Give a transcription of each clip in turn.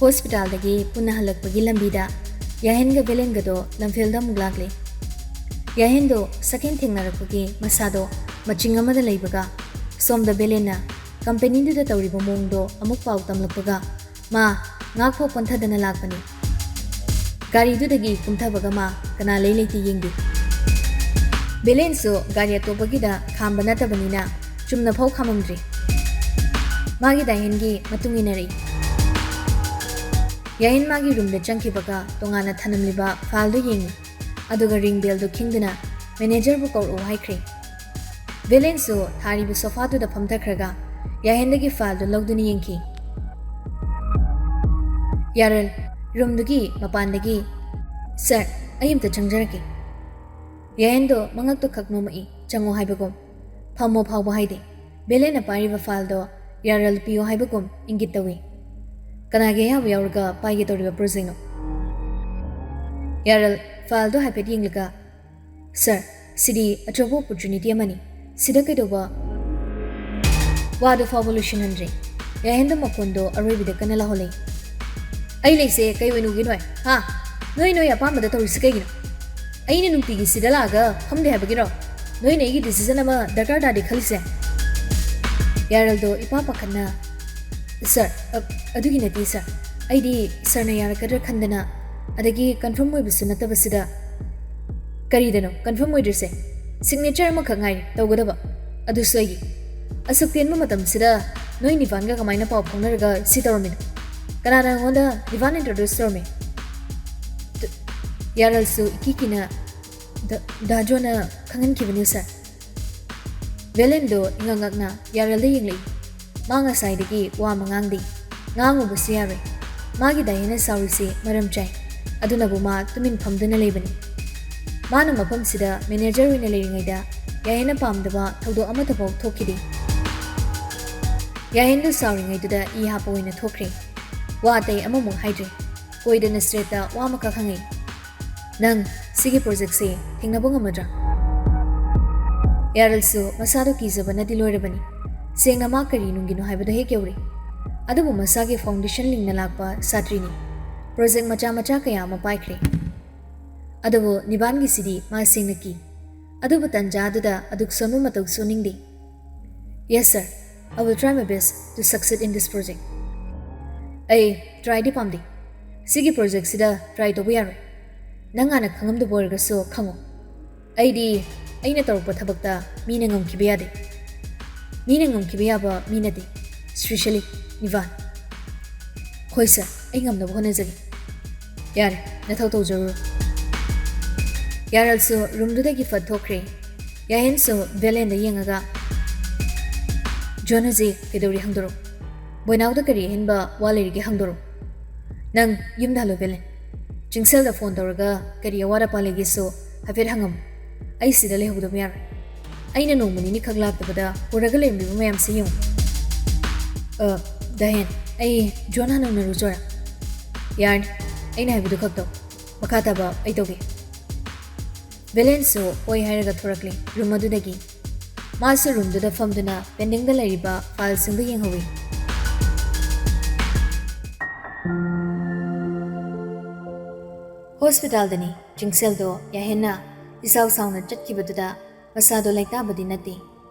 ꯍꯣꯁꯄꯤꯇꯥꯜꯗꯒꯤ ꯄꯨꯟꯅ ꯍꯜꯂꯛꯄꯒꯤ ꯂꯝꯕꯤꯗ ꯌꯥꯍꯦꯟꯒ ꯕꯦꯂꯦꯟꯒꯗꯣ ꯂꯝꯐꯦꯜꯗ ꯑꯃꯨꯛ ꯂꯥꯛꯂꯦ꯫ ꯌꯥꯍꯦꯟꯗꯣ ꯁꯛꯍꯦꯟ ꯊꯦꯡꯅꯔꯛꯄꯒꯤ ꯃꯁꯥꯗꯣ ꯃꯆꯤꯡ ꯑꯃꯗ ꯂꯩꯕꯒ ꯁꯣꯝꯗ ꯕꯦꯂꯦꯟꯅ ꯀꯝꯄꯦꯅꯤꯗꯨꯗ ꯇꯧꯔꯤꯕ ꯃꯑꯣꯡꯗꯣ ꯑꯃꯨꯛ ꯄꯥꯎ ꯇꯝꯂꯛꯄꯒ ꯃꯥ ꯉꯥꯛꯐꯥꯎ ꯄꯟꯊꯗꯅ ꯂꯥꯛꯄꯅꯤ꯫ ꯒꯥꯔꯤꯗꯨꯗꯒꯤ ꯀꯨꯝꯊꯕꯒ ꯃꯥ ꯀꯅꯥ ꯂꯩ ꯂꯩꯇꯦ ꯌꯦꯡꯗꯦ꯫ ꯕꯦꯂꯦꯟꯁꯨ ꯒꯥꯔꯤ ꯑꯇꯣꯞꯄꯒꯤꯗ ꯈꯥꯝꯕ ꯅꯠꯇꯕꯅꯤꯅ ꯆꯨꯝꯅ ꯐꯥꯎ ꯈꯥꯝꯃꯝꯗ꯭ꯔꯤ꯫ ꯃꯥꯒꯤ ꯗꯥꯏꯍꯦꯟꯒꯤ ꯃꯇꯨꯡ ꯏꯟꯅꯔꯛꯏ꯫ ꯌꯥꯍꯦꯟ ꯃꯥꯒꯤ ꯔꯨꯝꯗ ꯆꯪꯈꯤꯕꯒ ꯇꯣꯉꯥꯟꯅ ꯊꯅꯝꯂꯤꯕ ꯐꯥꯏꯜꯗꯨ ꯌꯦꯡꯉꯤ ꯑꯗꯨꯒ ꯔꯤꯡ ꯕꯦꯜꯗꯨ ꯈꯤꯡꯗꯨꯅ ꯃꯦꯅꯦꯖꯔꯕꯨ ꯀꯧꯔꯛꯎ ꯍꯥꯏꯈ꯭ꯔꯦ꯫ ꯕꯦꯂꯦꯟꯁꯨ ꯊꯥꯔꯤꯕ ꯁꯣꯐꯥꯗꯨꯗ ꯐꯝꯊꯈ꯭ꯔꯒ ꯌꯥꯍꯦꯟꯗꯒꯤ ꯐꯥꯏꯜꯗꯨ ꯂꯧꯗꯨꯅ ꯌꯦꯡꯈꯤ꯫ ꯌꯥꯔꯜ ꯔꯨꯝꯗꯨꯒꯤ ꯃꯄꯥꯟꯗꯒꯤ ꯁꯔ ꯑꯩ ꯑꯃꯇ ꯆꯪꯖꯔꯛꯀꯦ꯫ ꯌꯥꯍꯦꯟꯗꯣ ꯃꯉꯛꯇꯨ ꯈꯛ ꯅꯣꯝꯃꯛꯏ ꯆꯪꯉꯣ ꯍꯥꯏꯕꯒꯨꯝ ꯐꯝꯃꯣ ꯐꯥꯎꯕ ꯍꯥꯏꯗꯦ꯫ ꯕꯦꯂꯦꯟꯅ ꯄꯥꯏꯔꯤꯕ ꯐꯥꯏꯜꯗꯣ ꯌꯥꯔꯜ ꯄꯤꯌꯣ ꯍꯥꯏꯕꯒꯨꯝ ꯏꯪꯒꯤꯠ ꯇꯧꯏ꯫ ꯀꯅꯥꯒꯤ ꯑꯌꯥꯕ ꯌꯥꯎꯔꯒ ꯄꯥꯏꯒꯦ ꯇꯧꯔꯤꯕ ꯄ꯭ꯔꯣꯖꯦꯛꯅꯣ? ꯌꯥꯔꯜ ꯐꯥꯏꯜꯗꯣ ꯍꯥꯏꯐꯦꯠ ꯌꯦꯡꯂꯒ ꯁꯔ ꯁꯤꯗꯤ ꯑꯆꯧꯕ ꯑꯣꯄꯣꯔꯆꯨꯅꯤꯇꯤ ꯑꯃꯅꯤ ꯁꯤꯗ ꯀꯩꯗꯧꯕ ꯋꯥꯗꯨ ꯐꯥꯎꯕ ꯂꯣꯏꯁꯤꯟꯍꯟꯗ꯭ꯔꯦ꯫ ꯌꯥꯍꯦꯟꯗꯣ ꯃꯈꯣꯟꯗꯣ ꯑꯔꯣꯏꯕꯤꯗ ꯀꯟꯅ ꯂꯥꯎꯍꯜꯂꯦ꯫ ꯑꯩ ꯂꯩꯁꯦ ꯀꯩ ꯑꯣꯏꯅꯨꯒꯦ ꯅꯣꯏ ꯍꯥ ꯅꯣꯏ ꯑꯄꯥꯝꯕꯗ ꯇꯧꯔꯤꯁꯤ ꯀꯩꯒꯤꯅꯣ? ꯑꯩꯅ ꯅꯨꯡꯇꯤꯒꯤ ꯁꯤꯗ ꯂꯥꯛꯑꯒ ꯐꯝꯗꯦ ꯍꯥꯏꯕꯒꯤꯔꯣ ꯅꯣꯏꯅ ꯑꯩꯒꯤ ꯗꯤꯁꯤꯖꯟ ꯑꯃ ꯗꯔꯀꯥꯔ ꯇꯥꯗꯦ ꯈꯜꯂꯤꯁꯦ? ꯌꯥꯔꯜꯗꯣ ꯏꯄꯥ ꯄꯥꯈꯠꯅ ꯁꯔ ꯑꯗꯨꯒꯤ ꯅꯠꯇꯦ ꯁꯔ ꯑꯩꯗꯤ ꯁꯔꯅ ꯌꯥꯔꯛꯀꯗ꯭ꯔꯥ ꯈꯟꯗꯅ ꯑꯗꯒꯤ ꯀꯟꯐꯥꯔꯝ ꯑꯣꯏꯕꯁꯨ ꯅꯠꯇꯕꯁꯤꯗ ꯀꯔꯤꯗꯅꯣ ꯀꯟꯐꯥꯔꯝ ꯑꯣꯏꯗ꯭ꯔꯤꯁꯦ? ꯁꯤꯒꯅꯦꯆꯔ ꯑꯃꯈꯛ ꯉꯥꯏꯔꯦ ꯇꯧꯒꯗꯕ ꯑꯗꯨꯁꯨ ꯑꯩꯒꯤ꯫ ꯑꯁꯨꯛ ꯇꯦꯟꯕ ꯃꯇꯝꯁꯤꯗ ꯅꯣꯏ ꯅꯤꯄꯥꯟꯒ ꯀꯃꯥꯏꯅ ꯄꯥꯎ ꯐꯥꯎꯅꯔꯒ ꯁꯤ ꯇꯧꯔꯝꯃꯤꯅꯣ? ꯀꯅꯥꯅ ꯅꯉꯣꯟꯗ ꯅꯤꯄꯥꯟ ꯏꯟꯇ꯭ꯔꯣꯗ꯭ꯌꯨꯁ ꯇꯧꯔꯝꯃꯤ? ꯌꯥꯔꯜꯁꯨ ꯏꯀꯤꯀꯤꯅ ꯗꯥ ꯖꯣꯟꯅ ꯈꯪꯍꯟꯈꯤꯕꯅꯤ ꯁꯔ꯫ ꯕꯦꯂꯦꯟꯗꯣ ꯏꯉꯛꯉꯛꯅ ꯌꯥꯔꯜꯗ ꯌꯦꯡꯂꯛꯏ꯫ ꯃꯥ ꯉꯁꯥꯏꯗꯒꯤ ꯋꯥ ꯑꯃ ꯉꯥꯡꯗꯦ꯫ ꯉꯥꯡꯉꯨꯕꯁꯨ ꯌꯥꯔꯣꯏ꯫ ꯃꯥꯒꯤ ꯗꯥꯏꯍꯦꯟꯅ ꯁꯥꯎꯔꯤꯁꯤ ꯃꯔꯝ ꯆꯥꯏ ꯑꯗꯨꯅꯕꯨ ꯃꯥ ꯇꯨꯃꯤꯟ ꯐꯝꯗꯨꯅ ꯂꯩꯕꯅꯤ꯫ ꯃꯥꯅ ꯃꯐꯝꯁꯤꯗ ꯃꯦꯅꯦꯖꯔ ꯑꯣꯏꯅ ꯂꯩꯔꯤꯉꯩꯗ ꯌꯥꯍꯦꯟꯅ ꯄꯥꯝꯗꯕ ꯊꯧꯗꯣꯛ ꯑꯃꯠꯇꯐꯥꯎ ꯊꯣꯛꯈꯤꯗꯦ꯫ ꯌꯥꯍꯦꯟꯗꯨ ꯁꯥꯎꯔꯤꯉꯩꯗꯨꯗ ꯏ ꯍꯥꯞꯄ ꯑꯣꯏꯅ ꯊꯣꯛꯈ꯭ꯔꯦ꯫ ꯋꯥ ꯑꯇꯩ ꯑꯃꯃꯨꯛ ꯍꯥꯏꯗ꯭ꯔꯦ꯫ ꯀꯣꯏꯗꯅ ꯁ꯭ꯇ꯭ꯔꯦꯠꯇ ꯋꯥ ꯑꯃꯈꯛ ꯍꯪꯉꯤ꯫ ꯅꯪ ꯁꯤꯒꯤ ꯄ꯭ꯔꯣꯖꯦꯛꯁꯦ ꯊꯦꯡꯅꯕ ꯉꯝꯃꯗ꯭ꯔꯥ? ꯌꯥꯔꯜꯁꯨ ꯃꯁꯥꯗꯣ ꯀꯤꯖꯕꯅꯗꯤ ꯂꯣꯏꯔꯕꯅꯤ꯫ ꯁꯦꯡꯅ ꯃꯥ ꯀꯔꯤ ꯅꯨꯡꯒꯤꯅꯣ ꯍꯥꯏꯕꯗꯣ ꯍꯦꯛ ꯌꯧꯔꯦ꯫ ꯑꯗꯨꯕꯨ ꯃꯁꯥꯒꯤ ꯐꯥꯎꯟꯗꯦꯁꯟ ꯂꯤꯡꯅ ꯂꯥꯛꯄ ꯁꯥꯇ꯭ꯔꯤꯅꯤ꯫ ꯄ꯭ꯔꯣꯖꯦꯛ ꯃꯆꯥ ꯀꯌꯥ ꯑꯃ ꯄꯥꯏꯈ꯭ꯔꯦ꯫ ꯑꯗꯨꯕꯨ ꯅꯤꯕꯥꯟꯒꯤꯁꯤꯗꯤ ꯃꯥ ꯁꯦꯡꯅ ꯀꯤ꯫ ꯑꯗꯨꯕꯨ ꯇꯟꯖꯥꯗꯨꯗ ꯑꯗꯨꯛ ꯁꯣꯟꯕ ꯃꯇꯧ ꯁꯣꯟꯅꯤꯡꯗꯦ꯫ Yes sir I will try my best to succeed in this project. ꯑꯩ ꯇ꯭ꯔꯥꯏꯗꯤ ꯄꯥꯝꯗꯦ꯫ ꯁꯤꯒꯤ ꯄ꯭ꯔꯣꯖꯦꯛꯁꯤꯗ ꯇ꯭ꯔꯥꯏ ꯇꯧꯕ ꯌꯥꯔꯣꯏ꯫ ꯅꯪ ꯍꯥꯟꯅ ꯈꯪꯉꯝꯗꯕ ꯑꯣꯏꯔꯒꯁꯨ ꯈꯪꯉꯣ ꯑꯩꯅ ꯇꯧꯔꯛꯄ ꯊꯕꯛꯇ ꯃꯤꯅ ꯉꯝꯈꯤꯕ ꯌꯥꯗꯦ꯫ ꯃꯤꯅ ꯉꯝꯈꯤꯕ ꯌꯥꯕ ꯃꯤ ꯅꯠꯇꯦ ꯁ꯭ꯄꯦꯁꯤꯌꯦꯂꯤ ꯅꯤꯕꯥꯟ꯫ ꯍꯣꯏ ꯁꯔ ꯑꯩ ꯉꯝꯅꯕ ꯍꯣꯠꯅꯖꯒꯦ꯫ ꯌꯥꯔꯦ ꯅꯊꯧ ꯇꯧꯖꯔꯨꯔꯣ꯫ ꯌꯥꯔꯜꯁꯨ ꯔꯨꯝꯗꯨꯗꯒꯤ ꯐꯠ ꯊꯣꯛꯈ꯭ꯔꯦ꯫ ꯌꯥꯍꯦꯟꯁꯨ ꯕꯦꯂꯦꯟꯗ ꯌꯦꯡꯉꯒ ꯖꯣꯟ ꯍꯧꯖꯤꯛ ꯀꯩꯗꯧꯔꯤ ꯍꯪꯗꯣꯔꯛꯎ꯫ ꯕꯣꯏꯅꯥꯎꯗ ꯀꯔꯤ ꯑꯍꯦꯟꯕ ꯋꯥ ꯂꯩꯔꯤꯒꯦ ꯍꯪꯗꯣꯔꯛꯎ꯫ ꯅꯪ ꯌꯨꯝꯗ ꯍꯜꯂꯣ ꯕꯦꯂꯦꯟ꯫ ꯆꯤꯡꯁꯦꯜꯗ ꯐꯣꯟ ꯇꯧꯔꯒ ꯀꯔꯤ ꯑꯋꯥꯠ ꯑꯄꯥ ꯂꯩꯒꯦꯁꯨ ꯍꯥꯏꯐꯦꯠ ꯍꯪꯉꯝꯃꯨ꯫ ꯑꯩ ꯁꯤꯗ ꯂꯩꯍꯧꯗꯕ ꯌꯥꯔꯣꯏ꯫ ꯑꯩꯅ ꯅꯣꯡꯃ ꯅꯤꯅꯤ ꯈꯛ ꯂꯥꯛꯇꯕꯗ ꯄꯨꯔꯒ ꯂꯩꯔꯝꯂꯤꯕ ꯃꯌꯥꯝꯁꯦ ꯌꯦꯡꯉꯨ꯫ ꯗꯥꯍꯦꯟ ꯑꯩ ꯖꯣꯟ ꯍꯥꯟꯅ ꯎꯅꯔꯨꯆꯣꯔꯥ? ꯌꯥꯔꯅꯤ ꯑꯩꯅ ꯍꯥꯏꯕꯗꯨ ꯈꯛ ꯇꯧ ꯃꯈꯥ ꯇꯥꯕ ꯑꯩ ꯇꯧꯒꯦ꯫ ꯕꯦꯂꯦꯟꯁꯨ ꯍꯣꯏ ꯍꯥꯏꯔꯒ ꯊꯣꯔꯛꯂꯦ ꯔꯨꯝ ꯑꯗꯨꯗꯒꯤ꯫ ꯃꯥꯁꯨ ꯔꯨꯝꯗꯨꯗ ꯐꯝꯗꯨꯅ ꯄꯦꯟꯗꯤꯡꯗ ꯂꯩꯔꯤꯕ ꯐꯥꯏꯜꯁꯤꯡꯗꯨ ꯌꯦꯡꯍꯧꯏ꯫ ꯍꯣꯁꯄꯤꯇꯥꯜꯗꯅꯤ ꯆꯤꯡꯁꯦꯜꯗꯣ ꯌꯥꯍꯦꯟꯅ ꯏꯁꯥꯎ ꯁꯥꯎꯅ ꯆꯠꯈꯤꯕꯗꯨꯗ ꯃꯁꯥꯗꯣ ꯂꯩꯇꯥꯕꯗꯤ ꯅꯠꯇꯦ꯫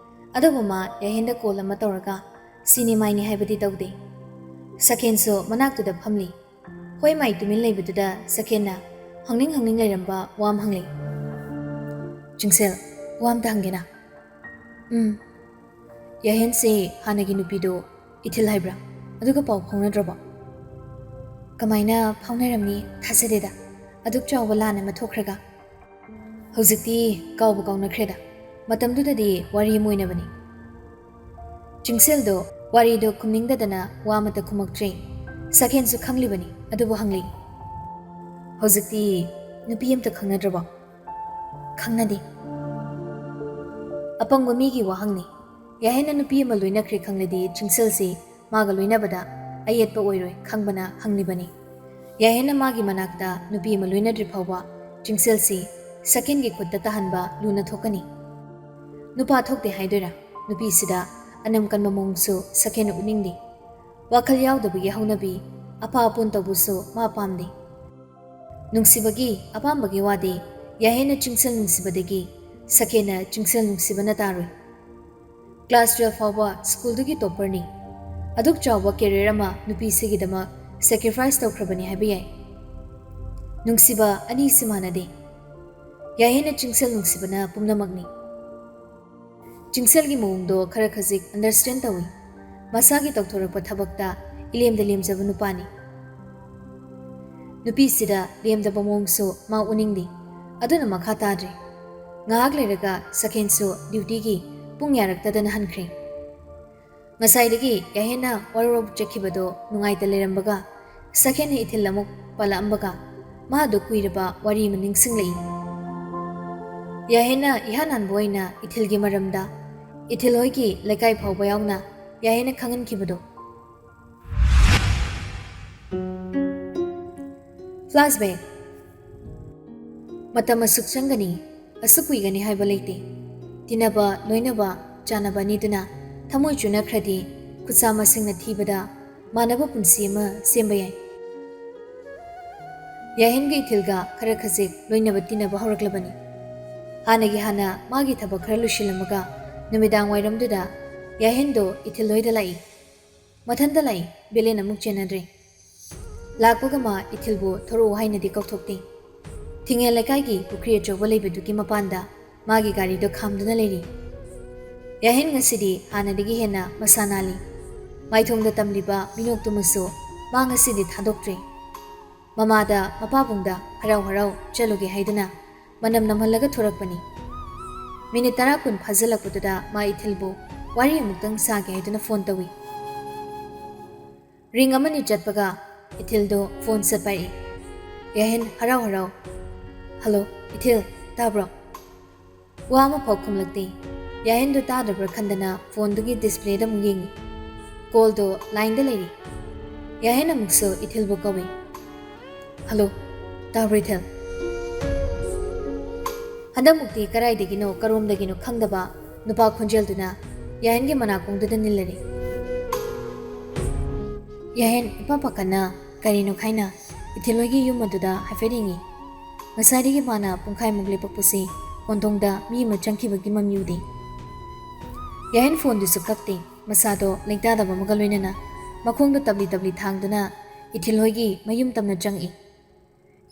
ꯑꯗꯨꯕꯨ ꯃꯥ ꯌꯥꯍꯦꯟꯗ ꯀꯣꯜ ꯑꯃ ꯇꯧꯔꯒ ꯁꯤꯅꯤ ꯃꯥꯏꯅꯤ ꯍꯥꯏꯕꯗꯤ ꯇꯧꯗꯦ꯫ ꯁꯛꯍꯦꯟꯁꯨ ꯃꯅꯥꯛꯇꯨꯗ ꯐꯝꯂꯤ꯫ ꯍꯣꯏ ꯃꯥꯏ ꯇꯨꯃꯤꯟ ꯂꯩꯕꯗꯨꯗ ꯁꯛꯍꯦꯟꯅ ꯍꯪꯅꯤꯡ ꯂꯩꯔꯝꯕ ꯋꯥ ꯑꯃ ꯍꯪꯂꯤ꯫ ꯆꯤꯡꯁꯦꯜ ꯋꯥ ꯑꯃꯇ ꯍꯪꯒꯦꯅ? ꯌꯥꯍꯦꯟꯁꯦ ꯍꯥꯟꯅꯒꯤ ꯅꯨꯄꯤꯗꯣ ꯏꯊꯤꯜ ꯍꯥꯏꯕ꯭ꯔꯥ ꯑꯗꯨꯒ ꯄꯥꯎ ꯐꯥꯎꯅꯗ꯭ꯔꯕꯣ? ꯀꯃꯥꯏꯅ ꯐꯥꯎꯅꯔꯝꯅꯤ ꯊꯥꯖꯗꯦꯗ ꯑꯗꯨꯛ ꯆꯥꯎꯕ ꯂꯥꯟ ꯑꯃ ꯊꯣꯛꯈ꯭ꯔꯒ꯫ ꯍꯧꯖꯤꯛꯇꯤ ꯀꯥꯎꯕ ꯀꯥꯎꯅꯈ꯭ꯔꯦꯗ ꯃꯇꯝꯗꯨꯗꯗꯤ ꯋꯥꯔꯤ ꯑꯃ ꯑꯣꯏꯅꯕꯅꯤ꯫ ꯆꯤꯡꯁꯦꯜꯗꯣ ꯋꯥꯔꯤꯗꯣ ꯈꯨꯝꯅꯤꯡꯗꯗꯅ ꯋꯥ ꯑꯃꯇ ꯈꯨꯝꯃꯛꯇ꯭ꯔꯦ꯫ ꯁꯛꯍꯦꯟꯁꯨ ꯈꯪꯂꯤꯕꯅꯤ ꯑꯗꯨꯕꯨ ꯍꯪꯂꯤ꯫ ꯍꯧꯖꯤꯛꯇꯤ ꯅꯨꯄꯤ ꯑꯃꯇ ꯈꯪꯅꯗ꯭ꯔꯕꯣ? ꯈꯪꯅꯗꯦ꯫ ꯑꯄꯪꯕ ꯃꯤꯒꯤ ꯋꯥꯍꯪꯅꯤ꯫ ꯌꯥꯍꯦꯟꯅ ꯅꯨꯄꯤ ꯑꯃ ꯂꯣꯏꯅꯈ꯭ꯔꯦ ꯈꯪꯂꯗꯤ ꯆꯤꯡꯁꯦꯜꯁꯤ ꯑꯃꯒ ꯂꯣꯏꯅꯕꯗ ꯑꯌꯦꯠꯄ ꯑꯣꯏꯔꯣꯏ ꯈꯪꯕꯅ ꯍꯪꯂꯤꯕꯅꯤ꯫ ꯌꯥꯍꯦꯟꯅ ꯃꯥꯒꯤ ꯃꯅꯥꯛꯇ ꯅꯨꯄꯤ ꯑꯃ ꯂꯣꯏꯅꯗ꯭ꯔꯤ ꯐꯥꯎꯕ ꯆꯤꯡꯁꯦꯜꯁꯤ ꯁꯛꯍꯦꯟꯒꯤ ꯈꯨꯠꯇ ꯇꯥꯍꯟꯕ ꯂꯨꯅ ꯊꯣꯛꯀꯅꯤ꯫ ꯅꯨꯄꯥ ꯊꯣꯛꯇꯦ ꯍꯥꯏꯗꯣꯏꯔꯥ? ꯅꯨꯄꯤꯁꯤꯗ ꯑꯅꯝ ꯀꯟꯕ ꯃꯑꯣꯡꯁꯨ ꯁꯛꯍꯦꯟꯅ ꯎꯠꯅꯤꯡꯗꯦ꯫ ꯋꯥꯈꯜ ꯌꯥꯎꯗꯕꯒꯤ ꯍꯧꯅꯕꯤ ꯑꯄꯥ ꯑꯄꯨꯟ ꯇꯧꯕꯁꯨ ꯃꯥ ꯄꯥꯝꯗꯦ ꯅꯨꯡꯁꯤꯕꯒꯤ ꯑꯄꯥꯝꯕꯒꯤ ꯋꯥꯗꯤ ꯌꯥꯍꯦꯟꯅ ꯆꯤꯡꯁꯜ ꯅꯨꯡꯁꯤꯕꯗꯒꯤ ꯁꯈꯦꯅ ꯆꯤꯡꯁꯜ ꯅꯨꯡꯁꯤꯕꯅ ꯇꯥꯔꯣꯏ ꯀ꯭ꯂꯥꯁ 12 ꯐꯥꯎꯕ ꯁ꯭ꯀꯨꯜꯗꯨꯒꯤ ꯇꯣꯞꯄꯔꯅꯤ ꯑꯗꯨꯛ ꯆꯥꯎꯕ ꯀꯦꯔꯤꯌꯔ ꯑꯃ ꯅꯨꯄꯤꯁꯤꯒꯤꯗꯃꯛ ꯁꯦꯀ꯭ꯔꯤꯐꯥꯏꯁ ꯇꯧꯈ꯭ꯔꯕꯅꯤ ꯍꯥꯏꯕ ꯌꯥꯏ ꯅꯨꯡꯁꯤꯕ ꯑꯅꯤꯁꯤ ꯃꯥꯟꯅꯗꯦ ꯌꯥꯍꯦꯟꯅ ꯆꯤꯡꯁꯜ ꯅꯨꯡꯁꯤꯕꯅ ꯄꯨꯝꯅꯃꯛꯅꯤ ꯆꯤꯡꯁꯜꯒꯤ ꯃꯑꯣꯡꯗꯣ ꯈꯔ ꯈꯖꯤꯛ ꯑꯟꯗꯔꯁꯇꯦꯟ ꯇꯧꯏ ꯃꯁꯥꯒꯤ ꯇꯧꯊꯣꯔꯛꯄ ꯊꯕꯛꯇ ꯏꯂꯦꯝꯗ ꯂꯦꯝꯖꯕ ꯅꯨꯄꯥꯅꯤ ꯅꯨꯄꯤꯁꯤꯗ ꯂꯦꯝꯗꯕ ꯃꯑꯣꯡꯁꯨ ꯃꯥ ꯎꯅꯤꯡꯗꯦ ꯑꯗꯨꯅ ꯃꯈꯥ ꯇꯥꯗ꯭ꯔꯦ ꯉꯥꯏꯍꯥꯛ ꯂꯩꯔꯒ ꯁꯈꯦꯟꯁꯨ ꯗ꯭ꯌꯨꯇꯤꯒꯤ ꯄꯨꯡ ꯌꯥꯔꯛꯇꯗꯅ ꯍꯟꯈ꯭ꯔꯦ ꯉꯁꯥꯏꯗꯒꯤ ꯌꯥꯍꯦꯟꯅ ꯋꯥꯔꯧꯔꯧ ꯆꯠꯈꯤꯕꯗꯣ ꯅꯨꯡꯉꯥꯏꯇ ꯂꯩꯔꯝꯕꯒ ꯁꯈꯦꯟꯅ ꯏꯊꯤꯜ ꯑꯃꯨꯛ ꯄꯜꯂꯛꯑꯝꯕꯒ ꯃꯥꯗꯣ ꯀꯨꯏꯔꯕ ꯋꯥꯔꯤ ꯑꯃ ꯅꯤꯡꯁꯤꯡꯂꯛꯏ ꯌꯥꯍꯦꯟꯅ ꯏꯍꯥꯟ ꯍꯥꯟꯕ ꯑꯣꯏꯅ ꯏꯊꯤꯜꯒꯤ ꯃꯔꯝꯗ ꯏꯊꯤꯜ ꯍꯣꯏꯒꯤ ꯂꯩꯀꯥꯏ ꯐꯥꯎꯕ ꯌꯥꯎꯅ ꯌꯥꯍꯦꯟꯅ ꯈꯪꯍꯟꯈꯤꯕꯗꯣ ꯐ꯭ꯂꯥꯁꯕꯦꯛ ꯃꯇꯝ ꯑꯁꯨꯛ ꯆꯪꯒꯅꯤ ꯑꯁꯨꯛ ꯀꯨꯏꯒꯅꯤ ꯍꯥꯏꯕ ꯂꯩꯇꯦ ꯇꯤꯟꯅꯕ ꯂꯣꯏꯅꯕ ꯆꯥꯅꯕ ꯑꯅꯤꯗꯨꯅ ꯊꯃꯣꯏ ꯆꯨꯅꯈ꯭ꯔꯗꯤ ꯈꯨꯠꯁꯥ ꯃꯁꯤꯡꯅ ꯊꯤꯕꯗ ꯃꯥꯟꯅꯕ ꯄꯨꯟꯁꯤ ꯑꯃ ꯁꯦꯝꯕ ꯌꯥꯏ ꯌꯥꯍꯦꯟꯒ ꯏꯊꯤꯜꯒ ꯈꯔ ꯈꯖꯤꯛ ꯂꯣꯏꯅꯕ ꯇꯤꯟꯅꯕ ꯍꯧꯔꯛꯂꯕꯅꯤ ꯍꯥꯟꯅꯒꯤ ꯍꯥꯟꯅ ꯃꯥꯒꯤ ꯊꯕꯛ ꯈꯔ ꯂꯣꯏꯁꯤꯜꯂꯝꯃꯒ ꯅꯨꯃꯤꯗꯥꯡ ꯋꯥꯏꯔꯝꯗꯨꯗ ꯌꯥꯍꯦꯟꯗꯣ ꯏꯊꯤꯜ ꯍꯣꯏꯗ ꯂꯥꯛꯏ ꯃꯊꯟꯇ ꯂꯥꯛꯏ ꯕꯦꯂꯦꯟ ꯑꯃꯨꯛ ꯆꯦꯟꯅꯗ꯭ꯔꯦ ꯂꯥꯛꯄꯒ ꯃꯥ ꯏꯊꯤꯜꯕꯨ ꯊꯣꯔꯛꯎ ꯍꯥꯏꯅꯗꯤ ꯀꯧꯊꯣꯛꯇꯦ ꯊꯤꯡꯉꯦꯜ ꯂꯩꯀꯥꯏꯒꯤ ꯄꯨꯈ꯭ꯔꯤ ꯑꯆꯧꯕ ꯂꯩꯕꯗꯨꯒꯤ ꯃꯄꯥꯟꯗ ꯃꯥꯒꯤ ꯒꯥꯔꯤꯗꯣ ꯈꯥꯝꯗꯨꯅ ꯂꯩꯔꯤ ꯌꯥꯍꯦꯟ ꯉꯁꯤꯗꯤ ꯍꯥꯟꯅꯗꯒꯤ ꯍꯦꯟꯅ ꯃꯁꯥ ꯅꯥꯜꯂꯤ ꯃꯥꯏꯊꯣꯡꯗ ꯇꯝꯂꯤꯕ ꯃꯤꯅꯣꯛꯇꯨꯃꯁꯨ ꯃꯥ ꯉꯁꯤꯗꯤ ꯊꯥꯗꯣꯛꯇ꯭ꯔꯦ ꯃꯃꯥꯗ ꯃꯄꯥꯕꯨꯡꯗ ꯍꯔꯥꯎ ꯍꯔꯥꯎ ꯆꯠꯂꯨꯒꯦ ꯍꯥꯏꯗꯨꯅ ꯃꯅꯝ ꯅꯝꯍꯜꯂꯒ ꯊꯣꯔꯛꯄꯅꯤ ꯃꯤꯅꯤꯠ 10-20 ꯐꯥꯖꯤꯜꯂꯛꯄꯗꯨꯗ ꯃꯥ ꯏꯊꯤꯜꯕꯨ ꯋꯥꯔꯤ ꯑꯃꯨꯛꯇꯪ ꯁꯥꯒꯦ ꯍꯥꯏꯗꯨꯅ ꯐꯣꯟ ꯇꯧꯏ ꯔꯤꯡ ꯑꯃꯅꯤ ꯆꯠꯄꯒ ꯏꯊꯤꯜꯗꯣ ꯐꯣꯟ ꯁꯠ ꯄꯥꯏꯔꯛꯏ ꯌꯥꯍꯦꯟ ꯍꯔꯥꯎ ꯍꯔꯥꯎ ꯍꯜꯂꯣ ꯏꯊꯤꯜ ꯇꯥꯕ꯭ꯔꯣ ꯋꯥ ꯑꯃꯐꯥꯎ ꯈꯨꯝꯂꯛꯇꯦ ꯌꯥꯍꯦꯟꯗꯣ ꯇꯥꯗꯕ꯭ꯔꯥ ꯈꯟꯗꯅ ꯐꯣꯟꯗꯨꯒꯤ ꯗꯤꯁꯄ꯭ꯂꯦꯗ ꯑꯃꯨꯛ ꯌꯦꯡꯉꯤ ꯀꯣꯜꯗꯣ ꯂꯥꯏꯟꯗ ꯂꯩꯔꯤ ꯌꯥꯍꯦꯟ ꯑꯃꯨꯛꯁꯨ ꯏꯊꯤꯜꯕꯨ ꯀꯧꯏ ꯍꯜꯂꯣ ꯇꯥꯕ꯭ꯔꯣ ꯏꯊꯤꯜ ꯍꯟꯗꯛꯃꯨꯛꯇꯤ ꯀꯔꯥꯏꯗꯒꯤꯅꯣ ꯀꯔꯣꯝꯗꯒꯤꯅꯣ ꯈꯪꯗꯕ ꯅꯨꯄꯥ ꯈꯣꯟꯖꯦꯜꯗꯨꯅ ꯌꯥꯍꯦꯟꯒꯤ ꯃꯅꯥꯀꯣꯡꯗꯨꯗ ꯅꯤꯜꯂꯔꯤ ꯌꯥꯍꯦꯟ ꯏꯄꯥ ꯄꯥꯈꯠꯅ ꯀꯔꯤꯅꯣ ꯈꯥꯏꯅ ꯏꯊꯤꯜ ꯍꯣꯏꯒꯤ ꯌꯨꯝ ꯑꯗꯨꯗ ꯍꯥꯏꯐꯦꯠ ꯌꯦꯡꯉꯤ ꯉꯁꯥꯏꯗꯒꯤ ꯃꯥꯅ ꯄꯨꯡꯈꯥꯏꯃꯨꯛ ꯂꯦꯞꯄꯛꯄꯁꯤ ꯀꯣꯟꯊꯣꯡꯗ ꯃꯤ ꯑꯃ ꯆꯪꯈꯤꯕꯒꯤ ꯃꯃꯤ ꯎꯗꯦ ꯌꯥꯍꯦꯟ ꯐꯣꯟꯗꯨꯁꯨ ꯀꯛꯇꯦ ꯃꯁꯥꯗꯣ ꯂꯩꯇꯥꯗꯕ ꯑꯃꯒ ꯂꯣꯏꯅꯅ ꯃꯈꯣꯡꯗꯣ ꯇꯞꯂꯤ ꯇꯞꯂꯤ ꯊꯥꯡꯗꯨꯅ ꯏꯊꯤꯜ ꯍꯣꯏꯒꯤ ꯃꯌꯨꯝ ꯇꯝꯅ ꯆꯪꯏ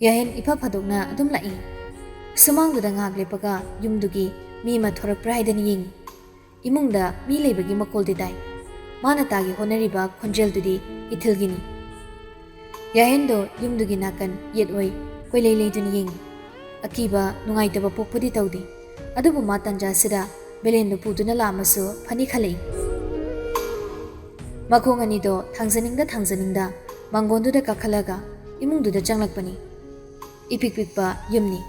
ꯌꯥꯍꯦꯟ ꯏꯐ ꯐꯥꯗꯣꯛꯅ ꯑꯗꯨꯝ ꯂꯥꯛꯏ ꯁꯨꯃꯥꯡꯗꯨꯗ ꯉꯥꯏꯍꯥꯛ ꯂꯦꯞꯄꯒ ꯌꯨꯝꯗꯨꯒꯤ ꯃꯤ ꯑꯃ ꯊꯣꯔꯛꯄ꯭ꯔꯥ ꯍꯥꯏꯗꯅ ꯌꯦꯡꯉꯤ ꯏꯃꯨꯡꯗ ꯃꯤ ꯂꯩꯕꯒꯤ ꯃꯈꯣꯜꯗꯤ ꯇꯥꯏ ꯃꯥꯅ ꯇꯥꯒꯦ ꯍꯣꯠꯅꯔꯤꯕ ꯈꯣꯟꯖꯦꯜꯗꯨꯗꯤ ꯏꯊꯤꯜꯒꯤꯅꯤ ꯌꯥꯍꯦꯟꯗꯣ ꯌꯨꯝꯗꯨꯒꯤ ꯅꯥꯀꯟ ꯌꯦꯠꯑꯣꯏ ꯀꯣꯏꯂꯩ ꯂꯩꯗꯨꯅ ꯌꯦꯡꯉꯤ ꯑꯀꯤꯕ ꯅꯨꯡꯉꯥꯏꯇꯕ ꯄꯣꯛꯄꯗꯤ ꯇꯧꯗꯦ ꯑꯗꯨꯕꯨ ꯃꯥ ꯇꯟꯖꯥꯁꯤꯗ ꯕꯦꯂꯦꯟꯗꯨ ꯄꯨꯗꯨꯅ ꯂꯥꯛꯑꯃꯁꯨ ꯐꯅꯤ ꯈꯜꯂꯛꯏ ꯃꯈꯣꯡ ꯑꯅꯤꯗꯣ ꯊꯥꯡꯖꯅꯤꯡꯗ ꯃꯥꯡꯒꯣꯟꯗꯨꯗ ꯀꯥꯈꯠꯂꯒ ꯏꯃꯨꯡꯗꯨꯗ ꯆꯪꯂꯛꯄꯅꯤ 이픽 픽바 ꯌꯨꯝꯅꯤ